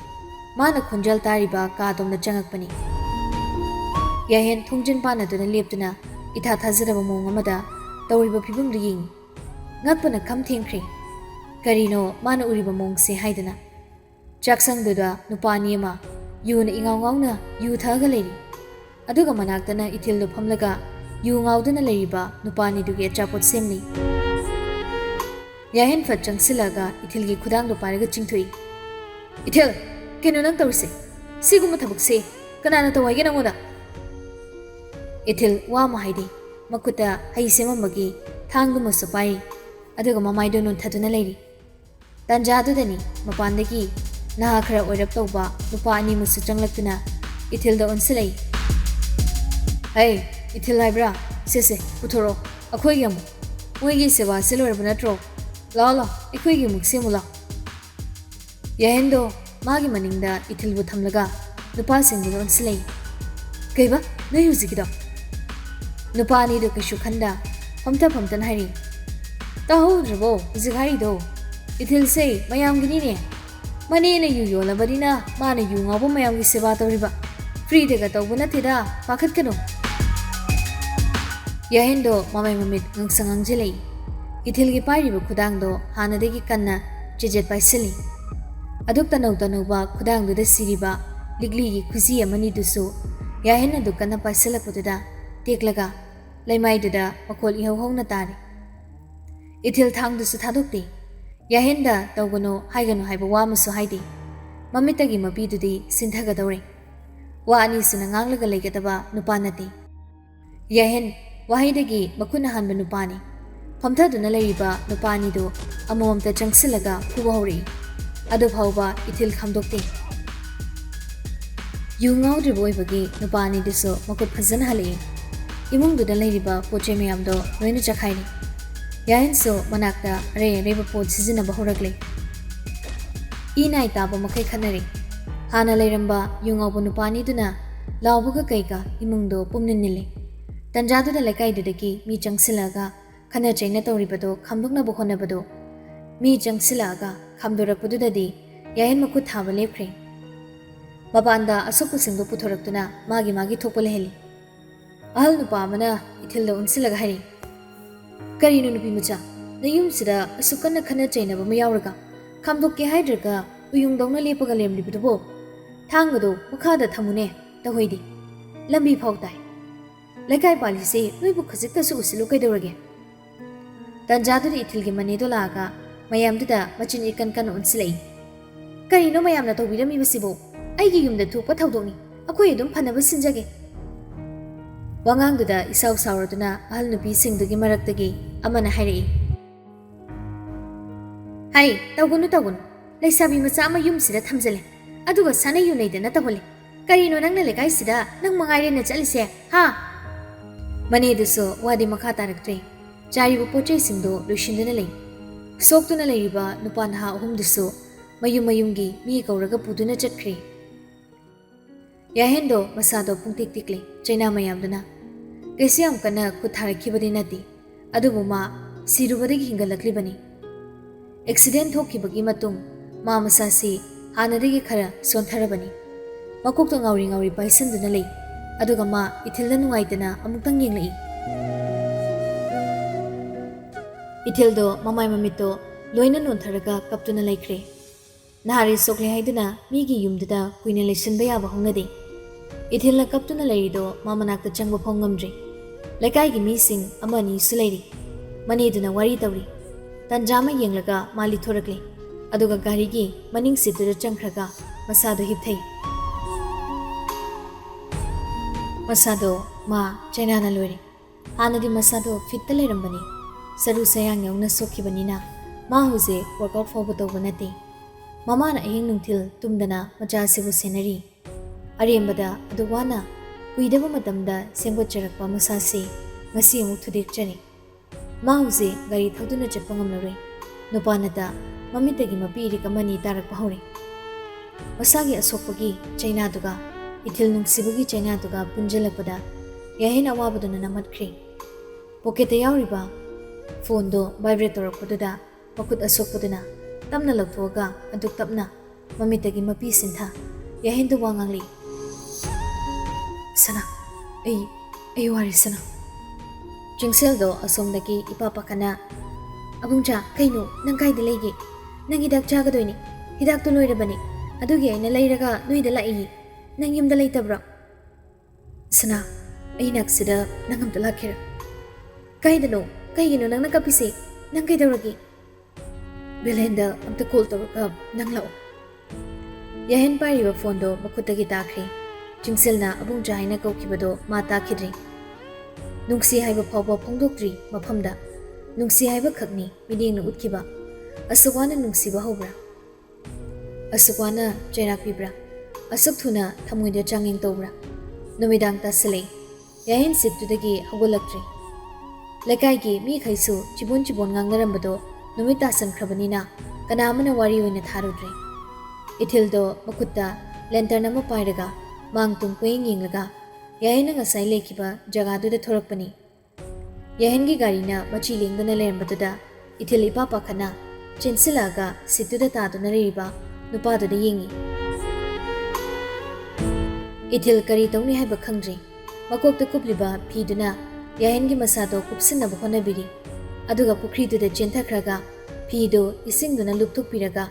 ꯃꯥꯅ ꯈꯣꯟꯖꯦꯜ ꯇꯥꯔꯤꯕ ꯀꯥꯗꯣꯝꯗ ꯆꯪꯉꯛꯄꯅꯤ ꯌꯥꯍꯦꯟ ꯊꯣꯡꯖꯤꯟ ꯄꯥꯟꯅꯗꯨꯅ ꯂꯦꯞꯇꯨꯅ ꯏꯊꯥ ꯊꯥꯖꯗꯕ ꯃꯑꯣꯡ ꯑꯃꯗ ꯇꯧꯔꯤꯕ ꯐꯤꯕꯝꯗꯨ ꯌꯦꯡꯉꯤ ꯉꯛꯄꯅ ꯈꯝ ꯊꯦꯡꯈ꯭ꯔꯦ ꯀꯔꯤꯅꯣ ꯃꯥꯅ ꯎꯔꯤꯕ ꯃꯑꯣꯡꯁꯦ ꯍꯥꯏꯗꯅ ꯆꯥꯛꯁꯪꯗꯨꯗ ꯅꯨꯄꯥ ꯑꯅꯤ ꯑꯃ ꯌꯨꯅ ꯏꯉꯥꯎ ꯉꯥꯎꯅ ꯌꯨ ꯊꯛꯑꯒ ꯂꯩꯔꯤ ꯑꯗꯨꯒ ꯃꯅꯥꯛꯇꯅ ꯏꯊꯤꯜꯗꯨ ꯐꯝꯂꯒ ꯌꯨ ꯉꯥꯎꯗꯨꯅ ꯂꯩꯔꯤꯕ ꯅꯨꯄꯥ ꯑꯅꯤꯗꯨꯒꯤ ꯑꯆꯥꯄꯣꯠ ꯁꯦꯝꯂꯤ ꯌꯥꯍꯦꯟ ꯐꯠ ꯆꯪꯁꯤꯜꯂꯒ ꯏꯊꯤꯜꯒꯤ ꯈꯨꯗꯥꯡꯗꯣ ꯄꯥꯏꯔꯒ ꯆꯤꯡꯊꯣꯛꯏ 이틀, 걔는 넌 떠올세. 시구무 타복세. 그나나 더 와이게 나오다. 이틀 와마 하이디. 마쿠타 하이세만 먹이 탕구무스 빠이. 아드가 마마이도 눈 타두나 레이리. 단자두다니 마반데기 나하 크라 오이랍 떠오바 누파 아니 무스 짱락두나 이틀도 온슬레이. 에이, 이틀 라이브라. 세세, 부토로. 아코이기 아무. 모이기 세바 셀로르브나 트로. 라올라, 이코이기 묵세무라. 야헨도 마기 마닝다 이틀부 탐라가 누파싱도 온슬레이 그이바 너 유지기다 누파 아니도 그슈 칸다 펌타펌탄 하리 따호드르보 우직 하리도 이틀세이 마ям기니네 마니네 유요라버리나 마네 유ꯉाबो 마ям기 세바 तौरिबा 프리데가 तौबना थेदा पाखतकनो 야헨도 마마이 마밋 ngangsangangjilei 이틀기 पाइरिबो खुदांगदो हानादेगी कन्ना जेजेट पाइसली अदुक तनौबा खुदांगदुदा सिरिबा लिगलीगी खुजी अमनिदुसु याहेन दुकना पाइसलकपुदुदा टेकलगा लैमाइदुदा मखोल इहौहौना तारे ꯏꯊꯤꯜ ꯊꯥꯡꯗꯨꯁꯨ ꯊꯥꯗꯣꯛꯇꯦ ꯌꯥꯍꯦꯟꯗ ꯇꯧꯒꯅꯣ ꯍꯥꯏꯒꯅꯨ ꯍꯥꯏꯕ ꯋꯥ ꯑꯃꯁꯨ ꯍꯥꯏꯗꯦ ꯃꯃꯤꯠꯇꯒꯤ ꯃꯄꯤꯗꯨꯗꯤ ꯁꯤꯟꯊꯒꯗꯧꯔꯦ ꯋꯥ ꯑꯅꯤꯁꯤꯅ ꯉꯥꯡꯂꯒ ꯂꯩꯒꯗꯕ ꯅꯨꯄꯥ ꯅꯠꯇꯦ ꯌꯥꯍꯦꯟ ꯋꯥꯍꯩꯗꯒꯤ ꯃꯈꯨꯠꯅ ꯍꯥꯟꯕ ꯅꯨꯄꯥꯅꯤ ꯐꯝꯊꯗꯨꯅ ꯂꯩꯔꯤꯕ ꯅꯨꯄꯥ ꯑꯅꯤꯗꯨ ꯑꯃꯃꯝꯇ ꯆꯪꯁꯤꯜꯂꯒ ꯐꯨꯕ ꯍꯧꯔꯛꯏ ꯑꯗꯨ ꯐꯥꯎꯕ ꯏꯊꯤꯜ ꯈꯪꯗꯣꯛꯇꯦ ꯌꯨ ꯉꯥꯎꯗ꯭ꯔꯤꯕ ꯑꯣꯏꯕꯒꯤ ꯅꯨꯄꯥ ꯑꯅꯤꯗꯨꯁꯨ ꯃꯈꯨꯠ ꯐꯖꯅ ꯍꯜꯂꯛꯏ ꯏꯃꯨꯡꯗꯨꯗ ꯂꯩꯔꯤꯕ ꯄꯣꯠꯆꯩ ꯃꯌꯥꯝꯗꯣ ꯂꯣꯏꯅ ꯆꯈꯥꯏꯔꯤ ꯌꯥꯍꯦꯟꯁꯨ ꯃꯅꯥꯛꯇ ꯑꯔꯩ ꯑꯔꯩꯕ ꯄꯣꯠ ꯁꯤꯖꯤꯟꯅꯕ ꯍꯧꯔꯛꯂꯤ ꯏ ꯅꯥꯏ ꯇꯥꯕ ꯃꯈꯩ ꯈꯠꯅꯔꯤ ꯍꯥꯟꯅ ꯂꯩꯔꯝꯕ ꯌꯨ ꯉꯥꯎꯕ ꯅꯨꯄꯥ ꯑꯅꯤꯗꯨꯅ ꯂꯥꯎꯕꯒ ꯀꯩꯒ ꯏꯃꯨꯡꯗꯣ ꯄꯨꯝꯅꯤꯟ ꯅꯤꯜꯂꯤ ꯇꯟꯖꯥꯗꯨꯗ ꯂꯩꯀꯥꯏꯗꯨꯗꯒꯤ ꯃꯤ ꯆꯪꯁꯤꯜꯂꯛꯑꯒ ꯈꯟꯅ ꯆꯩꯅ ꯇꯧꯔꯤꯕꯗꯣ ꯈꯥꯝꯗꯣꯛꯅꯕ ꯍꯣꯠꯅꯕꯗꯣ ꯃꯤ ꯆꯪꯁꯤꯜꯂꯛꯑꯒ ꯈꯥꯝꯗꯣꯔꯛꯄꯗꯨꯗꯗꯤ ꯌꯥꯍꯦꯟ ꯃꯈꯨꯠ ꯊꯥꯕ ꯂꯦꯞꯈ꯭ꯔꯦ ꯃꯄꯥꯟꯗ ꯑꯁꯣꯛꯄꯁꯤꯡꯗꯣ ꯄꯨꯊꯣꯔꯛꯇꯨꯅ ꯃꯥꯒꯤ ꯊꯣꯛꯄ ꯂꯩꯍꯜꯂꯤ ꯑꯍꯜ ꯅꯨꯄꯥ ꯑꯃꯅ ꯏꯊꯤꯜꯗ ꯑꯣꯟꯁꯤꯜꯂꯒ ꯍꯥꯏꯔꯤ ꯀꯔꯤꯅꯣ ꯅꯨꯄꯤ ꯃꯆꯥ ꯅꯌꯨꯝꯁꯤꯗ ꯑꯁꯨꯛ ꯀꯟꯅ ꯈꯟꯅ ꯆꯩꯅꯕ ꯑꯃ ꯌꯥꯎꯔꯒ ꯈꯥꯝꯗꯣꯛꯀꯦ ꯍꯥꯏꯗ꯭ꯔꯒ ꯎꯌꯨꯡꯗꯧꯅ ꯂꯦꯞꯄꯒ ꯂꯩꯔꯝꯂꯤꯕꯗꯨꯕꯣ ꯊꯥꯡꯒꯗꯣ ꯃꯈꯥꯗ ꯊꯝꯃꯨꯅꯦ ꯇꯧꯍꯩꯗꯦ ꯂꯝꯕꯤ ꯐꯥꯎ ꯇꯥꯏ ꯂꯩꯀꯥꯏ ꯄꯥꯜꯂꯤꯁꯦ ꯅꯣꯏꯕꯨ ꯈꯖꯤꯛꯇꯁꯨ ꯎꯁꯤꯜꯂꯨ ꯀꯩꯗꯧꯔꯒꯦ ꯇꯟꯖꯥꯗꯨꯗ ꯏꯊꯤꯜꯒꯤ ꯃꯅꯦꯗꯣ ꯂꯥꯛꯑꯒ ꯃꯌꯥꯝꯗꯨꯗ ꯃꯆꯤꯟ ꯏꯀꯟ ꯀꯟꯅ ꯑꯣꯟꯁꯤꯜꯂꯛꯏ ꯀꯔꯤꯅꯣ ꯃꯌꯥꯝꯅ ꯇꯧꯕꯤꯔꯝꯃꯤꯕꯁꯤꯕꯣ ꯑꯩꯒꯤ ꯌꯨꯝꯗ ꯊꯣꯛꯄ ꯊꯧꯗꯣꯛꯅꯤ ꯑꯩꯈꯣꯏ ꯑꯗꯨꯝ ꯐꯅꯕ ꯁꯤꯟꯖꯒꯦ ꯋꯥꯉꯥꯡꯗꯨꯗ ꯏꯁꯥꯎ ꯁꯥꯎꯔꯗꯨꯅ ꯑꯍꯜ ꯅꯨꯄꯤꯁꯤꯡꯗꯨꯒꯤ ꯃꯔꯛꯇꯒꯤ ꯑꯃꯅ ꯍꯥꯏꯔꯛꯏ ꯍꯩ ꯇꯧꯒꯅꯨ ꯂꯩꯁꯥꯕꯤ ꯃꯆꯥ ꯑꯃ ꯌꯨꯝꯁꯤꯗ ꯊꯝꯖꯜꯂꯦ ꯑꯗꯨꯒ ꯁꯥꯟꯅ ꯌꯨꯅꯩꯗꯅ ꯇꯧꯍꯜꯂꯦ ꯀꯔꯤꯅꯣ ꯅꯪꯅ ꯂꯩꯀꯥꯏꯁꯤꯗ ꯅꯪ ꯃꯉꯥꯏꯔꯦꯅ ꯆꯠꯂꯤꯁꯦ ꯍꯥ ꯃꯅꯦꯗꯨꯁꯨ ꯋꯥꯗꯤ ꯃꯈꯥ ꯇꯥꯔꯛꯇ꯭ꯔꯦ ꯆꯥꯔꯤꯕ ꯄꯣꯠꯆꯩꯁꯤꯡꯗꯣ ꯂꯣꯏꯁꯤꯟꯗꯨꯅ ꯂꯩ ꯁꯣꯛꯇꯨꯅ ꯂꯩꯔꯤꯕ ꯅꯨꯄꯥ ꯅꯍꯥ ꯑꯍꯨꯝꯗꯨꯁꯨ ꯃꯌꯨꯝꯒꯤ ꯃꯤ ꯀꯧꯔꯒ ꯄꯨꯗꯨꯅ ꯆꯠꯈ꯭ꯔꯦ ꯌꯥꯍꯦꯟꯗꯣ ꯃꯁꯥꯗꯣ ꯄꯨꯡꯇꯤꯛ ꯇꯤꯛꯂꯤ ꯆꯩꯅꯥ ꯃꯌꯥꯝꯗꯨꯅ ꯀꯩꯁꯨ ꯌꯥꯝ ꯀꯟꯅ ꯈꯨꯠ ꯊꯥꯔꯛꯈꯤꯕꯗꯤ ꯅꯠꯇꯦ ꯑꯗꯨꯕꯨ ꯃꯥ ꯁꯤꯔꯨꯕꯗꯒꯤ ꯍꯤꯡꯒꯠꯂꯛꯂꯤꯕꯅꯤ ꯑꯦꯛꯁꯤꯗꯦꯟ ꯊꯣꯛꯈꯤꯕꯒꯤ ꯃꯇꯨꯡ ꯃꯥ ꯃꯁꯥꯁꯤ ꯍꯥꯟꯅꯗꯒꯤ ꯈꯔ ꯁꯣꯟꯊꯔꯕꯅꯤ ꯃꯀꯣꯛꯇ ꯉꯥꯎꯔꯤ ꯄꯥꯏꯁꯟꯗꯨꯅ ꯂꯩ ꯑꯗꯨꯒ ꯃꯥ ꯏꯊꯤꯜꯗ ꯅꯨꯡꯉꯥꯏꯇꯅ ꯑꯃꯨꯛꯇꯪ ꯌꯦꯡꯂꯛꯏ ꯏꯊꯤꯜꯗꯣ ꯃꯃꯥꯏ ꯃꯃꯤꯠꯇꯣ ꯂꯣꯏꯅ ꯅꯣꯟꯊꯔꯒ ꯀꯞꯇꯨꯅ ꯂꯩꯈ꯭ꯔꯦ ꯅꯍꯥꯔꯤ ꯁꯣꯛꯂꯦ ꯍꯥꯏꯗꯨꯅ ꯃꯤꯒꯤ ꯌꯨꯝꯗꯨꯗ ꯀꯨꯏꯅ ꯂꯩꯁꯤꯟꯕ ꯌꯥꯕ ꯍꯧꯅꯗꯦ ꯏꯊꯤꯜꯅ ꯀꯞꯇꯨꯅ ꯂꯩꯔꯤꯗꯣ ꯃꯥ ꯃꯅꯥꯛꯇ ꯆꯪꯕ ꯐꯥꯎ ꯉꯝꯗ꯭ꯔꯤ ꯂꯩꯀꯥꯏꯒꯤ ꯃꯤꯁꯤꯡ ꯑꯃ ꯑꯅꯤꯁꯨ ꯂꯩꯔꯤ ꯃꯅꯦꯗꯨꯅ ꯋꯥꯔꯤ ꯇꯧꯔꯤ ꯇꯟꯖꯥ ꯑꯃ ꯌꯦꯡꯂꯒ ꯃꯥ ꯂꯤꯊꯣꯔꯛꯂꯤ ꯑꯗꯨꯒ ꯒꯥꯔꯤꯒꯤ ꯃꯅꯤꯡ ꯁꯤꯠꯇꯨꯗ ꯆꯪꯈ꯭ꯔꯒ ꯃꯁꯥꯗꯣ ꯍꯤꯞꯊꯩ ꯃꯁꯥꯗꯣ ꯃꯥ ꯆꯩꯅꯥꯅ ꯂꯣꯏꯔꯦ ꯍꯥꯟꯅꯗꯤ ꯃꯁꯥꯗꯣ ꯐꯤꯠꯇ ꯂꯩꯔꯝꯕꯅꯤ ꯁꯔꯨ ꯁꯌꯥꯡ ꯌꯥꯎꯅ ꯁꯣꯛꯈꯤꯕꯅꯤꯅ ꯃꯥ ꯍꯧꯖꯤꯛ ꯋꯥꯔꯛꯑꯥꯎꯠ ꯐꯥꯎꯕ ꯇꯧꯕ ꯅꯠꯇꯦ ꯃꯃꯥꯅ ꯑꯍꯤꯡ ꯅꯨꯡꯊꯤꯜ ꯇꯨꯝꯗꯅ ꯃꯆꯥꯁꯤꯕꯨ ꯁꯦꯟꯅꯔꯤ ꯑꯔꯦꯝꯕꯗ ꯑꯗꯨ ꯋꯥꯅ ꯀꯨꯏꯗꯕ ꯃꯇꯝꯗ ꯁꯦꯝꯒꯠꯆꯔꯛꯄ ꯃꯁꯥꯁꯤ ꯉꯁꯤ ꯑꯃꯨꯛ ꯊꯨꯗꯦꯛꯆꯔꯤ ꯃꯥ ꯍꯧꯖꯤꯛ ꯒꯥꯔꯤ ꯊꯧꯗꯨꯅ ꯆꯠꯄ ꯉꯝꯂꯔꯣꯏ ꯅꯨꯄꯥꯅꯇ ꯃꯃꯤꯠꯇꯒꯤ ꯃꯄꯤ ꯏꯔꯤꯛ ꯑꯃꯅꯤ ꯇꯥꯔꯛꯄ ꯍꯧꯔꯦ ꯃꯁꯥꯒꯤ ꯑꯁꯣꯛꯄꯒꯤ ꯆꯩꯅꯥꯗꯨꯒ ꯏꯊꯤꯜ ꯅꯨꯡꯁꯤꯕꯒꯤ ꯆꯩꯅꯥꯗꯨꯒ ꯄꯨꯟꯖꯜꯂꯛꯄꯗ ꯌꯥꯍꯦꯟ ꯑꯋꯥꯕꯗꯨꯅ ꯅꯝꯍꯠꯈ꯭ꯔꯦ ꯄꯣꯀꯦꯠꯇ ꯌꯥꯎꯔꯤꯕ ꯐꯣꯟꯗꯣ ꯚꯥꯏꯕ꯭ꯔꯦꯠ ꯇꯧꯔꯛꯄꯗꯨꯗ ꯃꯈꯨꯠ ꯑꯁꯣꯛꯄꯗꯨꯅ ꯇꯞꯅ ꯂꯧꯊꯣꯛꯑꯒ ꯑꯗꯨꯛ ꯇꯞꯅ ꯃꯃꯤꯠꯇꯒꯤ ꯃꯄꯤ ꯁꯤꯟꯊ ꯌꯥꯍꯦꯟꯗꯨ ꯋꯥ ꯉꯥꯡꯂꯤ ꯁꯅꯥ ꯑꯩ ꯋꯥꯔꯤ ꯁꯅꯥ ꯆꯤꯡꯁꯦꯜꯗꯣ ꯑꯁꯣꯝꯗꯒꯤ ꯏꯄꯥ ꯄꯥꯈꯠꯅ ꯑꯕꯨꯡꯆꯥ ꯀꯩꯅꯣ ꯅꯪ ꯀꯥꯏꯗ ꯂꯩꯒꯦ ꯅꯪ ꯍꯤꯗꯥꯛ ꯆꯥꯒꯗꯣꯏꯅꯤ ꯍꯤꯗꯥꯛꯇꯣ ꯂꯣꯏꯔꯕꯅꯤ ꯑꯗꯨꯒꯤ ꯑꯩꯅ ꯂꯩꯔꯒ ꯅꯣꯏꯗ ꯂꯥꯛꯏ ꯅꯪ ꯌꯨꯝꯗ ꯂꯩꯇꯕ꯭ꯔꯣ ꯁꯅꯥ ꯑꯩ ꯅꯥꯛꯁꯤꯗ ꯅꯪ ꯑꯝꯇ ꯂꯥꯛꯈꯤꯔ ꯀꯩꯗꯅꯣ ꯀꯩꯒꯤꯅꯣ ꯅꯪꯅ ꯀꯞꯄꯤꯁꯦ ꯅꯪ ꯀꯩꯗꯧꯔꯒꯦ ꯕꯦꯂꯦꯟꯗ ꯑꯝꯇ ꯀꯣꯜ ꯇꯧꯔꯒ ꯅꯪ ꯂꯥꯛꯑꯣ ꯌꯥꯍꯦꯟ ꯄꯥꯏꯔꯤꯕ ꯐꯣꯟꯗꯣ ꯃꯈꯨꯠꯇꯒꯤ ꯇꯥꯈ꯭ꯔꯦ ꯆꯤꯡꯁꯦꯜꯅ ꯑꯕꯨꯡꯆꯥ ꯍꯥꯏꯅ ꯀꯧꯈꯤꯕꯗꯣ ꯃꯥ ꯇꯥꯈꯤꯗ꯭ꯔꯤ ꯅꯨꯡꯁꯤ ꯍꯥꯏꯕ ꯐꯥꯎꯕ ꯐꯣꯡꯗꯣꯛꯇ꯭ꯔꯤ ꯃꯐꯝꯗ ꯅꯨꯡꯁꯤ ꯍꯥꯏꯕ ꯈꯛꯅꯤ ꯃꯤꯠꯌꯦꯡꯅ ꯎꯠꯈꯤꯕ ꯑꯁꯨꯛ ꯋꯥꯅ ꯅꯨꯡꯁꯤꯕ ꯍꯧꯕ꯭ꯔꯥ ꯑꯁꯨꯛ ꯋꯥꯅ ꯆꯩꯔꯥꯛꯄꯤꯕ꯭ꯔꯥ ꯑꯁꯨꯛ ꯊꯨꯅ ꯊꯃꯣꯏꯗ ꯆꯥꯡꯌꯦꯡ ꯇꯧꯕ꯭ꯔꯥ ꯅꯨꯃꯤꯗꯥꯡ ꯇꯥꯁꯤꯜꯂꯛꯏ ꯌꯥꯍꯦꯟ ꯁꯤꯠꯇꯨꯗꯒꯤ ꯍꯧꯒꯠꯂꯛꯇ꯭ꯔꯤ ꯂꯩꯀꯥꯏꯒꯤ ꯃꯤꯈꯩꯁꯨ ꯆꯤꯕꯣꯟ ꯉꯥꯡꯅꯔꯝꯕꯗꯣ ꯅꯨꯃꯤꯠ ꯇꯥꯁꯟꯈ꯭ꯔꯕꯅꯤꯅ ꯀꯅꯥ ꯑꯃꯅ ꯋꯥꯔꯤ ꯑꯣꯏꯅ ꯊꯥꯔꯨꯗ꯭ꯔꯦ ꯏꯊꯤꯜꯗꯣ ꯃꯈꯨꯠꯇ ꯂꯦꯟꯇꯔꯟ ꯑꯃ ꯄꯥꯏꯔꯒ ꯃꯥꯡ ꯇꯨꯡ ꯀꯣꯏꯌꯦꯡ ꯌꯦꯡꯂꯒ ꯌꯥꯍꯦꯟꯅ ꯉꯁꯥꯏ ꯂꯩꯈꯤꯕ ꯖꯒꯥꯗꯨꯗ ꯊꯣꯔꯛꯄꯅꯤ ꯌꯥꯍꯦꯟꯒꯤ ꯒꯥꯔꯤꯅ ꯃꯆꯤ ꯂꯦꯡꯗꯨꯅ ꯂꯩꯔꯝꯕꯗꯨꯗ ꯏꯊꯤꯜ ꯏꯄꯥ ꯄꯥꯈꯠꯅ ꯆꯦꯟꯁꯤꯜꯂꯛꯑꯒ ꯁꯤꯠꯇꯨꯗ ꯇꯥꯗꯨꯅ ꯂꯩꯔꯤꯕ ꯅꯨꯄꯥꯗꯨꯗ ꯌꯦꯡꯉꯤ ꯏꯊꯤꯜ ꯀꯔꯤ ꯇꯧꯅꯤ ꯍꯥꯏꯕ ꯈꯪꯗ꯭ꯔꯤ ꯃꯀꯣꯛꯇ ꯀꯨꯞꯂꯤꯕ ꯐꯤꯗꯨꯅ ꯌꯥꯍꯦꯟꯒꯤ ꯃꯁꯥꯗꯣ ꯀꯨꯞꯁꯤꯟꯅꯕ ꯍꯣꯠꯅꯕꯤꯔꯤ ꯑꯗꯨꯒ ꯄꯨꯈ꯭ꯔꯤꯗꯨꯗ ꯆꯦꯟꯊꯈ꯭ꯔꯒ ꯐꯤꯗꯣ ꯏꯁꯤꯡꯗꯨꯅ ꯂꯨꯞꯊꯣꯛꯄꯤꯔꯒ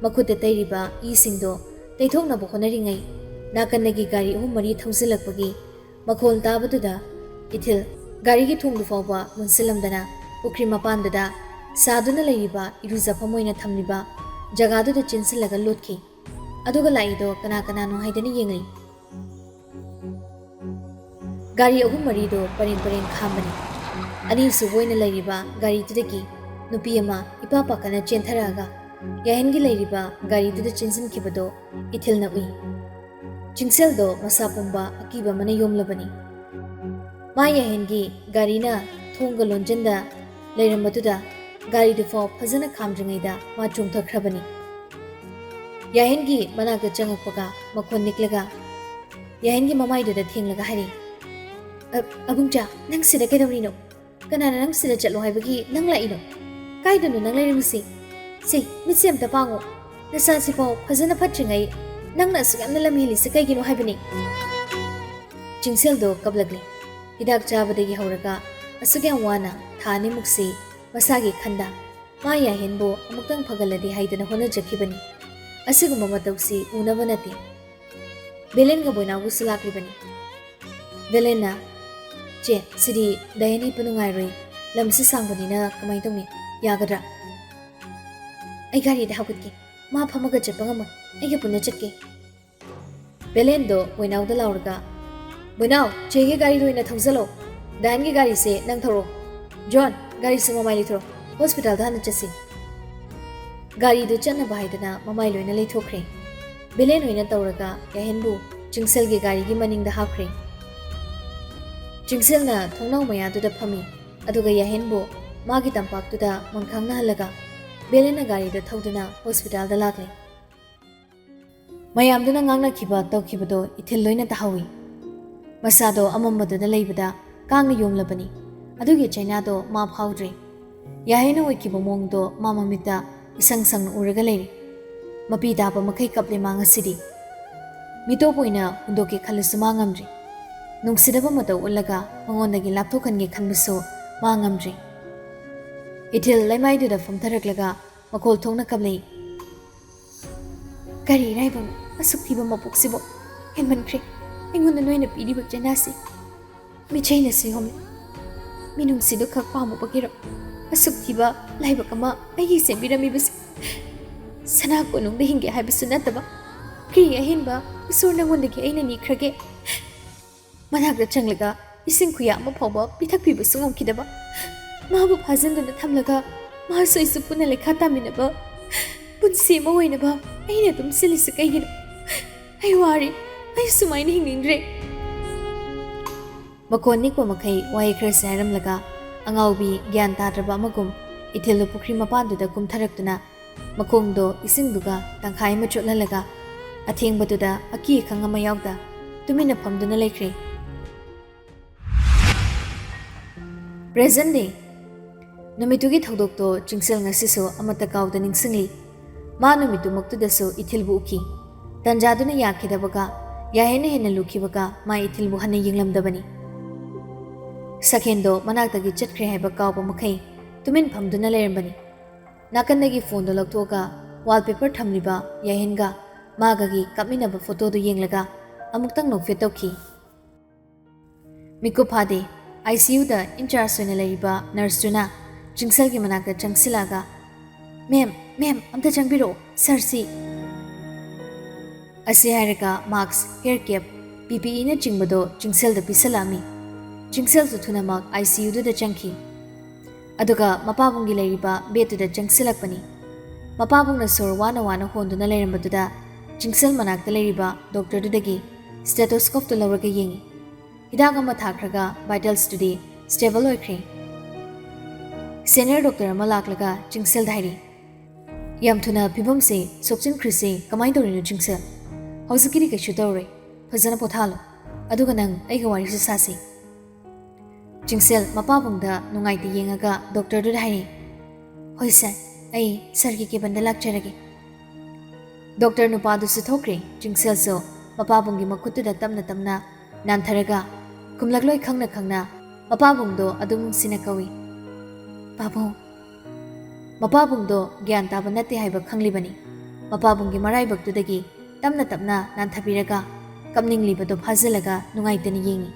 ꯃꯈꯨꯠꯇ ꯇꯩꯔꯤꯕ ꯏꯁꯤꯡꯗꯣ ꯇꯩꯊꯣꯛꯅꯕ ꯍꯣꯠꯅꯔꯤꯉꯩ ꯅꯥꯀꯟꯗꯒꯤ ꯒꯥꯔꯤ 3-4 ꯊꯧꯖꯤꯜꯂꯛꯄꯒꯤ ꯃꯈꯣꯜ ꯇꯥꯕꯗꯨꯗ ꯏꯊꯤꯜ ꯒꯥꯔꯤꯒꯤ ꯊꯣꯡꯗꯨ ꯐꯥꯎꯕ ꯃꯨꯟꯁꯤꯜꯂꯝꯗꯅ ꯄꯨꯈ꯭ꯔꯤ ꯃꯄꯥꯟꯗꯨꯗ सादुना लेरिबा इरुजफम ओइना थमलिबा जगादुदा चिनसिलगा लोटखि अदुगा लाइदो कना कनानो हाइदना येंगै गाड़ी अहुम मरीदो परें परें खामबनी अनि सुबोइना लेरिबा गाड़ी तुदगी नुपी अमा इपा पाकना चेंथरागा याहेनगी लेरिबा गाड़ी तुदा चिनसिनखिबदो इथिलना उइ चिंगसेलदो मसा पुंबा अकीबा मने योमलबनी मा याहेनगी गाड़ीना थोंगा लोंजंदा लेरमबदुदा गाड़ी दुफो फजना खामद्रिङैदा मा चोंथख्रबनी याहेनगी मनागदा चंगकपगा मखोन निकलगा याहेनगी ममाइदुदा थेंगलगा हारि अबुंचा नंग सिदा कैदौरिनो कनाना नंग सिदा चलो हाइबगी नंग लाइनो काइदनो नंग लाइरिमुसी से मिसे अमता पांगो नसासिपो फजना फट्रिङै नंगना सुगामना लमहेलिसे कैगिनो हाइबनी चिंगसेलदो कबलगली हिदाक चाबदगी हौरगा असुग्याम वाना थाने मुक्सी मसागी खंदा मा याहेनबो अमुक्तंग फगलदि हाइदना होनजखिबनी असिगुम्बा मतौसी उनबा नते बेलेनगा बोइनागु सुलाक्लिबनी बेलेना चे सिदी दयनी पनुंगाइरोय लमसी सांगबनिना कमाय तौनी यागद्रा आई गाड़ी दा हागुतके मा फमगा चपंगम आइगे पुन्ना चटके बेलेनदो बोइनावदा लाउरगा बोइनाव चेगे गाड़ी दोइना थौजलो दानगी गाड़ी से नंग थरो जॉन गाड़ी से ममाई लिथरो हॉस्पिटल दा नचसी गाड़ी दो चन्ना बाहाइदना ममाई लोइना लेथोख्रे बेलेन होइना तौरगा याहेनबु चिंगसेलगी गाड़ी की मनिंगदा हाख्रे चिंगसेलना थोंनाव मयादुदा फमी अदुगा याहेनबु मागी तंपाक्तुदा मनखांना हलगा बेलेना गाड़ी दा थौदना हॉस्पिटल दा लाक्ले मयामदुना ngang खिबा तौखिबदो इथिल लोइना ताहावी मसादो अमम्बदुदा लेबदा कांगना योमलबनी अदुगी चाइनादो मा फाउद्रे याहेना ओइकिबो मोंगदो मा ममिता इसंग संग उरगा लेरी मपी दाबा मखै कपले मांगसिदी मितोपोइना हुंदोके खलसु मांगमद्री नुंगसिदबा मतौ उल्लगा मंगोंदगी लापथोखनगे खनबसो मांगमद्री इथिल लैमाइदुदा फमथरकलगा मखोल थोंना कबले गाड़ी राइबम असुक्तिबा मपुक्सिबो हेनमनख्रे एंगोंदा नोइना पीदिबा चेनासी मिचैना सिहोम मिनुंगसिदो खक पामुबगिरो असुक्तिबा लाइबकमा आइगी सेबिरमिबस सना कोनुंगदा हिंगे हाइबसु नतबा क्रि अहिनबा इसोर नंगोंदगी आइना निख्रगे मनागदा चंगलगा इसिंग खुया अमा फावबा पिथकपिबसु ngomkidaba माबु फाजनदुना थमलगा मासु इसु पुना लेखा तामिनबा पुनसि मा होइनबा आइना तुम सिलिसु कैगिनो आई वारी आई सुमाइना हिंगिंग्रे मकोनिको मखै वाइ खर सारमलगा अंगाउबी ज्ञान ताद्रबा अमगुम इथिलु पुखरी मपानदुदा कुमथरक्तुना मखोंदो इसिंगदुगा तंखाय मा चोटललगा अथेंबदुदा अकी खंगमा यावदा तुमिना फमदुना लेख्रे प्रेजेंट डे नुमितुगी थौदोक्तो चिंगसेल ngasiso amata kawda ningsingli ma numitu moktudasu ithilbu uki tanjaduna yakhidabaga yahene hena lukibaga ma ithilbu hana yinglamdabani sakendo manaktagi chatkhre haiba kawba makhai tumin phamduna lerambani nakandagi phone do loktoga wallpaper thamliba yahenga magagi kapminaba photo do yenglaga amuktang nokfe tokhi miku phade ICU da incharge soina leriba nurse tuna चिंगसेल की मनाक चंगसिलागा ma'am ma'am अमता चंगबिरो sir सी असे हायरगा mask hair cap PPE ने चिंगबदो चिंगसेल the पिसलामी चिंगसेल सु थुनामक ICU the चंगखि अदुगा मपाबुंगी लेरिबा बेतु the चंगसिलकपनी मपाबुंगना सोर वाना वाना होंदुना लेरमबदुदा चिंगसेल मनाक लेरिबा doctor दुदगी stethoscope तो लौरगा येंगी हिदाग अमा थाख्रगा वाइटल्स टुडे स्टेबल ओइख्रे सीनियर डॉक्टर अमा लाक्लगा चिंगसेल धाइरी यामथुना फिबम से सोक्चिन ख्रिसे कमाई तौरिनो चिंगसेल हौजकिरी कैसु तौरे फजना पोथालो अदुगा नंग आइगा वारिसु सासी चिंगसेल मपाबुंगदा नुंगाइते येंगागा डॉक्टर दु धाइरी होय सर आई सर की केबन लाक्चरगे डॉक्टर नुपादु सुथोक्रे चिंगसेल सो मपाबुंगी मखुतुदा तमना तमना नानथरगा कुमलगलोय खंगना खंगना मपाबुंगदो अदुम सिना कवी बाबू मपाबुंगदो ज्ञान ताब नते हाइबा खंगलिबनी मपाबुंगी मराइबक्तुदगी तमना तमना नानथबिरगा कमनिंगलिबदो फाजलगा नुंगाइतनी येंगी